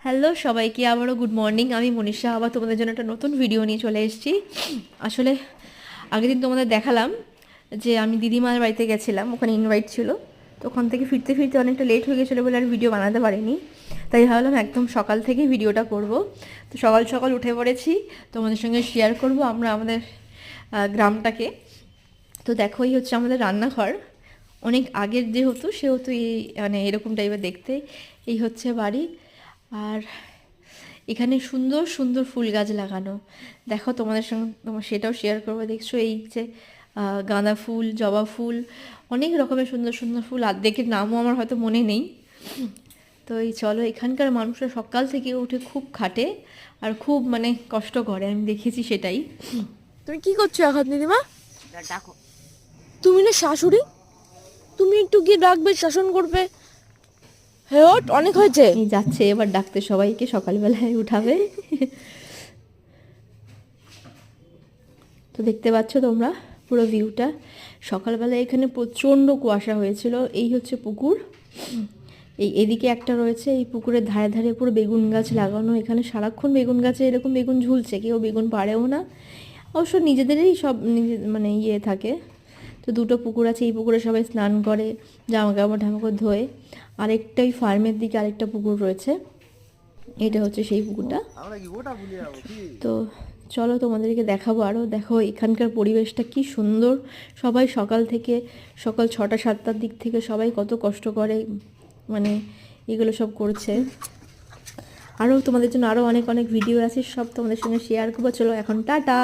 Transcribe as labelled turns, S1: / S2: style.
S1: Hello সবাইকে, আবারও good morning. আমি মনীষা আবার তোমাদের জন্য একটা নতুন ভিডিও নিয়ে চলে এসেছি। আসলে আগের দিন তোমাদের দেখালাম যে আমি দিদিমার বাড়িতে গেছিলাম, ওখানে ইনভাইট ছিল। তো ওখান থেকে ফিরতে ফিরতে অনেকটা লেট হয়ে গেছিলো বলে আর ভিডিও বানাতে পারিনি। তাই ভাবলাম একদম সকাল থেকেই ভিডিওটা করব। তো সকাল সকাল উঠে পড়েছি, তোমাদের সঙ্গে শেয়ার করব আমরা আমাদের গ্রামটাকে। তো দেখো, এই হচ্ছে আমাদের রান্নাঘর। অনেক আগের যেহেতু সেহেতু এই মানে এরকম টাইপের দেখতে। এই হচ্ছে বাড়ি। আর এখানে সুন্দর সুন্দর ফুল গাছ লাগানো। দেখো, তোমাদের সঙ্গে সেটাও শেয়ার করবো। দেখছো এই যে গাঁদা ফুল, জবা ফুল, অনেক রকমের সুন্দর সুন্দর ফুল। অর্ধেকের নামও আমার হয়তো মনে নেই। তো এই চলো, এখানকার মানুষরা সকাল থেকে উঠে খুব খাটে আর খুব মানে কষ্ট করে, আমি দেখেছি সেটাই।
S2: তুমি কি করছো এখন দিদিমা? ডাকো। তুমি না শাশুড়ি, তুমি একটু গিয়ে ডাকবে, শাসন করবে। হ্যাঁ, অনেক হয়েছে।
S1: এই যাচ্ছে এবার ডাকতে সবাইকে, সকালবেলায় উঠাবে। তো দেখতে পাচ্ছ তোমরা পুরো ভিউটা। সকালবেলা এখানে প্রচণ্ড কুয়াশা হয়েছিল। এই হচ্ছে পুকুর, এদিকে একটা রয়েছে। এই পুকুরের ধারে ধারে পুরো বেগুন গাছ লাগানো। এখানে সারাক্ষণ বেগুন গাছে এরকম বেগুন ঝুলছে, কেউ বেগুন পাড়েও না। অবশ্য নিজেদেরই সব নিজে মানে থাকে। তো দুটো পুকুর আছে, এই পুকুরে সবাই স্নান করে, জামা কাপড় ঠামাকাপড় ধোয়। আরেকটা ওই ফার্মের দিকে আরেকটা পুকুর রয়েছে, এটা হচ্ছে সেই পুকুরটা। তো চলো তোমাদেরকে দেখাবো আরও। দেখো এখানকার পরিবেশটা কি সুন্দর। সবাই সকাল থেকে, সকাল 6টা 7টার দিক থেকে সবাই কত কষ্ট করে মানে এগুলো সব করছে। আরও তোমাদের জন্য আরও অনেক অনেক ভিডিও আছে, সব তোমাদের সঙ্গে শেয়ার করবো। চলো এখন টাটা।